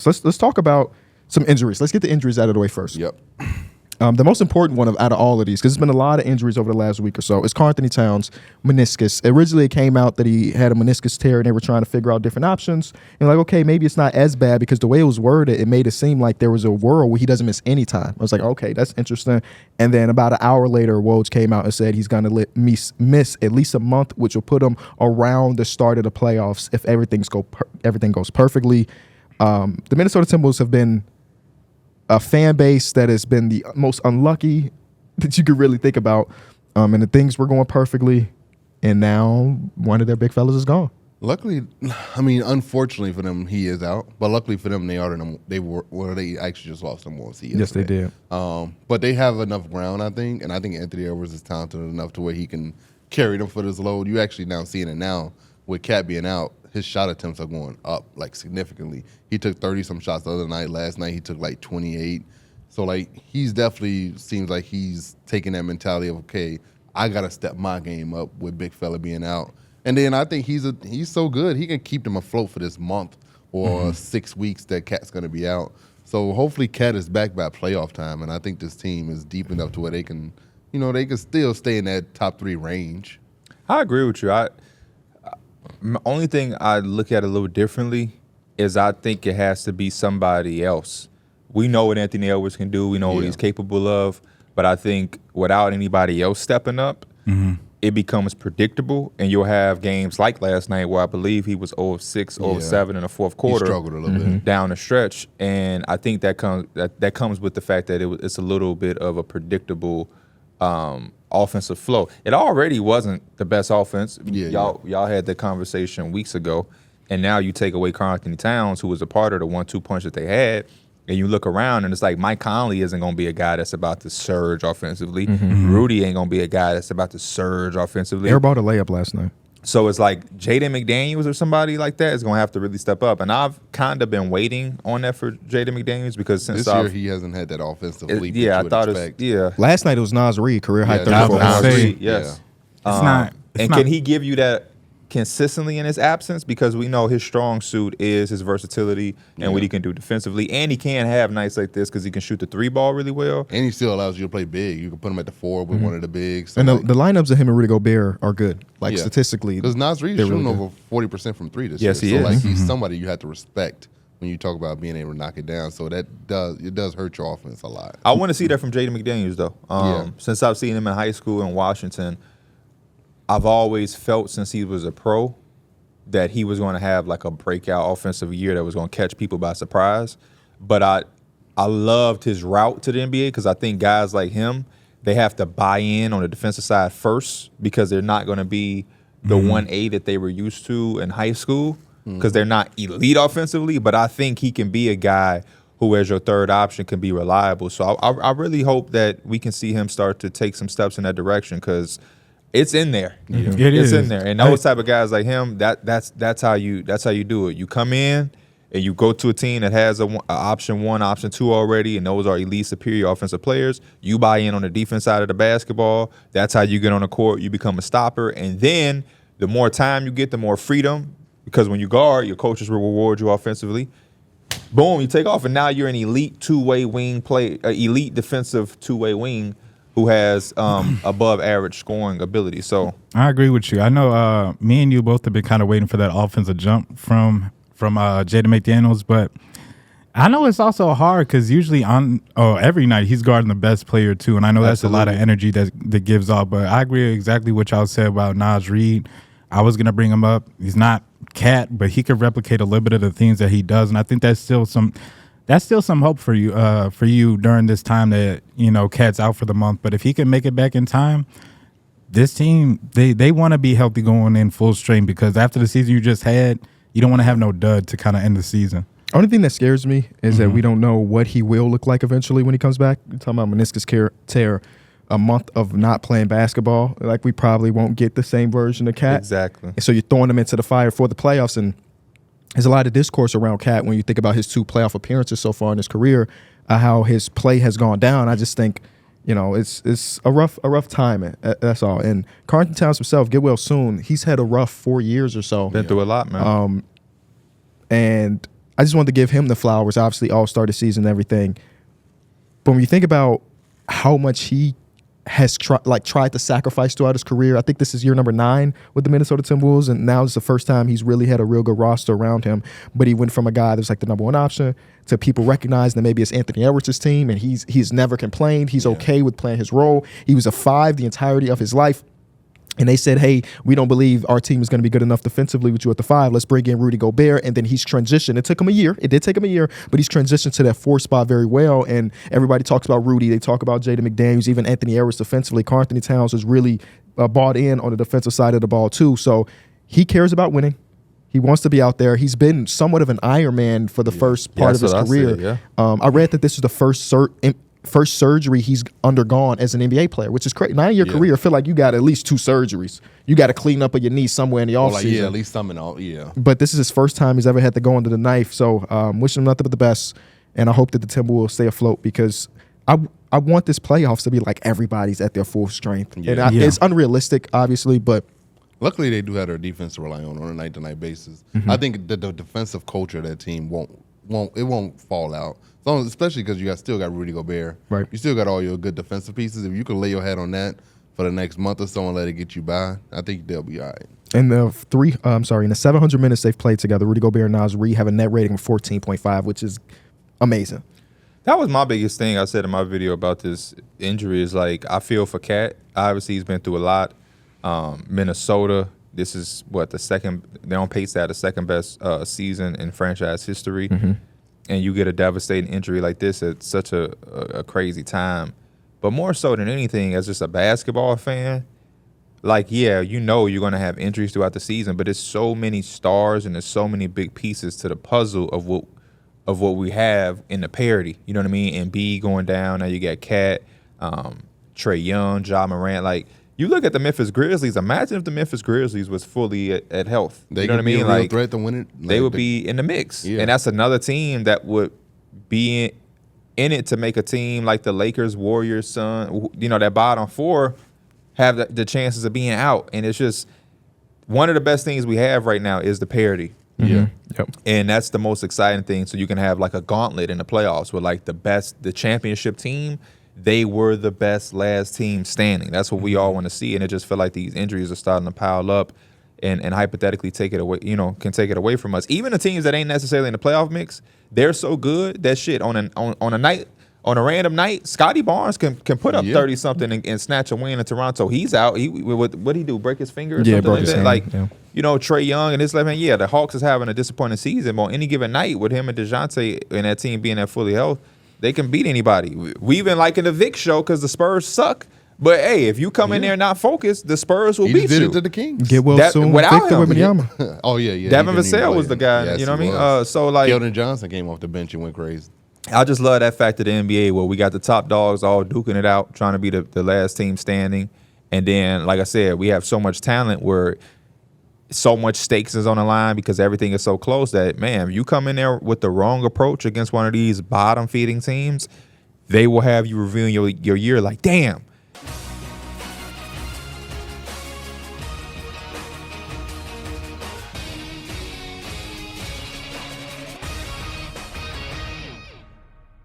So let's talk about some injuries. Let's get the injuries out of the way first. Yep. The most important one out of all of these, because there's been a lot of injuries over the last week or so, is Karl-Anthony Towns' meniscus. Originally, it came out that he had a meniscus tear, and they were trying to figure out different options. And like, okay, maybe it's not as bad, because the way it was worded, it made it seem like there was a world where he doesn't miss any time. I was like, okay, that's interesting. And then about an hour later, Woj came out and said he's going to miss at least a month, which will put him around the start of the playoffs if everything goes perfectly. The Minnesota Timberwolves have been a fan base that has been the most unlucky that you could really think about. And the things were going perfectly, and now one of their big fellas is gone. Luckily, I mean, unfortunately for them, he is out. But luckily for them, they actually just lost number one seed. Yes, they did. But they have enough ground, I think, and I think Anthony Edwards is talented enough to where he can carry them for this load. You actually now seeing it now with Cat being out. His shot attempts are going up, like, significantly. He took 30-some shots the other night. Last night he took, like, 28. So, like, he's definitely seems like he's taking that mentality of, okay, I got to step my game up with big fella being out. And then I think he's so good, he can keep them afloat for this month or 6 weeks that Cat's going to be out. So, hopefully Cat is back by playoff time, and I think this team is deep enough to where they can, they can still stay in that top 3 range. I agree with you. Only thing I look at a little differently is I think it has to be somebody else. We know what Anthony Edwards can do. We know what he's capable of. But I think without anybody else stepping up, it becomes predictable. And you'll have games like last night where I believe he was 0 of 6, 0 of 7 in the fourth quarter. He struggled a little bit down the stretch. And I think that comes with the fact that it's a little bit of a predictable offensive flow. It already wasn't the best offense. Y'all had that conversation weeks ago, and now you take away Karl-Anthony Towns, who was a part of the 1-2 punch that they had, and you look around and it's like Mike Conley isn't going to be a guy that's about to surge offensively. Rudy ain't going to be a guy that's about to surge offensively. They were about a layup last night. So it's like Jaden McDaniels or somebody like that is going to have to really step up. And I've kind of been waiting on that for Jaden McDaniels because since this year he hasn't had that offensive leap. I thought last night it was Nas Reed, career high 34. Nas Reed, yes. Yeah. Can he give you that consistently in his absence? Because we know his strong suit is his versatility and what he can do defensively. And he can have nights like this because he can shoot the 3 ball really well. And he still allows you to play big. You can put him at the 4 with one of the bigs. And the lineups of him and Rudy Gobert are good, statistically. Because Nas Reed is shooting over 40% from 3 this year. Yes, he is. So, like, he's somebody you have to respect when you talk about being able to knock it down. So it does hurt your offense a lot. I want to see that from Jaden McDaniels, though. Since I've seen him in high school in Washington, I've always felt since he was a pro that he was going to have like a breakout offensive year that was going to catch people by surprise. But I loved his route to the NBA because I think guys like him, they have to buy in on the defensive side first because they're not going to be the 1A that they were used to in high school because they're not elite offensively. But I think he can be a guy who, as your third option, can be reliable. So I really hope that we can see him start to take some steps in that direction because it's in there. It's in there. And those type of guys like him, that's how you do it. You come in and you go to a team that has a option 1, option 2 already, and those are elite superior offensive players. You buy in on the defense side of the basketball. That's how you get on the court. You become a stopper. And then the more time you get, the more freedom. Because when you guard, your coaches will reward you offensively. Boom, you take off, and now you're an elite two-way wing elite defensive two-way wing who has above average scoring ability. So I agree with you. I know me and you both have been kind of waiting for that offensive jump from Jaden McDaniels, but I know it's also hard because usually every night he's guarding the best player too, and I know that's a lot of energy that gives off. But I agree exactly what y'all said about Nas Reed. I was gonna bring him up. He's not Cat, but he could replicate a little bit of the things that he does, and I think that's still some hope for you during this time that Cat's out for the month. But if he can make it back in time, this team they want to be healthy going in full strength because after the season you just had, you don't want to have no dud to kind of end the season. Only thing that scares me is that we don't know what he will look like eventually when he comes back. You're talking about meniscus tear, a month of not playing basketball. Like, we probably won't get the same version of Cat. Exactly. And so you're throwing him into the fire for the playoffs, and there's a lot of discourse around Cat when you think about his 2 playoff appearances so far in his career, how his play has gone down. I just think, it's a rough timing. That's all. And Karl-Anthony Towns himself, get well soon. He's had a rough 4 years or so. Been through a lot, man. And I just wanted to give him the flowers. Obviously, all-star this season and everything. But when you think about how much he has tried to sacrifice throughout his career, I think this is year number 9 with the Minnesota Timberwolves, and now it's the first time he's really had a real good roster around him. But he went from a guy that's like the number 1 option to people recognizing that maybe it's Anthony Edwards' team, and he's never complained. He's okay with playing his role. He was a 5 the entirety of his life. And they said, hey, we don't believe our team is going to be good enough defensively with you at the 5. Let's bring in Rudy Gobert. And then he's transitioned. It took him a year. It did take him a year, but he's transitioned to that 4 spot very well. And everybody talks about Rudy. They talk about Jaden McDaniels, even Anthony Edwards defensively. Karl-Anthony Towns has really bought in on the defensive side of the ball too. So he cares about winning. He wants to be out there. He's been somewhat of an Iron Man for the first part of his career. I read that this is the first surgery he's undergone as an NBA player, which is crazy. 9-year career, I feel like you got at least 2 surgeries. You got to clean up of your knee somewhere in the offseason. At least some in all, But this is his first time he's ever had to go under the knife. So wishing him nothing but the best. And I hope that the Timberwolves stay afloat because I want this playoffs to be like everybody's at their full strength. And it's unrealistic, obviously, but luckily they do have their defense to rely on a night-to-night basis. I think that the defensive culture of that team won't fall out. So, especially because you still got Rudy Gobert. Right. You still got all your good defensive pieces. If you can lay your head on that for the next month or so and let it get you by, I think they'll be all right. In the 700 minutes they've played together, Rudy Gobert and Naz Reid have a net rating of 14.5, which is amazing. That was my biggest thing I said in my video about this injury is like I feel for Cat. Obviously, he's been through a lot. Minnesota, this is what they're on pace to have the second best season in franchise history. And you get a devastating injury like this at such a crazy time. But more so than anything, as just a basketball fan, like, yeah, you know you're going to have injuries throughout the season, but there's so many stars and there's so many big pieces to the puzzle of what we have in the parity. You know what I mean? And B going down, now you got Cat, Trae Young, Ja Morant. Like, you look at the Memphis Grizzlies. Imagine if the Memphis Grizzlies was fully at health. They you know what I mean? Like, threat to win it. They would be in the mix, and that's another team that would be in it to make a team like the Lakers, Warriors, Sun. You know, that bottom 4 have the chances of being out, and it's just one of the best things we have right now is the parity. And that's the most exciting thing. So you can have like a gauntlet in the playoffs with like the championship team. They were the best last team standing. That's what we all want to see. And it just feel like these injuries are starting to pile up and hypothetically take it away, can take it away from us. Even the teams that ain't necessarily in the playoff mix, they're so good that shit on a random night, Scotty Barnes can put up 30-something and snatch a win in Toronto. He's out. What'd he do? Break his finger or something like that? Like, Trae Young and his left hand, the Hawks is having a disappointing season, but on any given night with him and DeJounte and that team being at fully healthy, they can beat anybody. We've been liking the Vic show because the Spurs suck. But, hey, if you come in there not focused, the Spurs will beat you. He did it to the Kings. Get well soon. Without him. Devin Vassell was the guy. You know what I mean? So, like, Keldon Johnson came off the bench and went crazy. I just love that fact of the NBA where we got the top dogs all duking it out, trying to be the last team standing. And then, like I said, we have so much talent where so much stakes is on the line because everything is so close that, man, if you come in there with the wrong approach against one of these bottom-feeding teams, they will have you reviewing your year like, damn,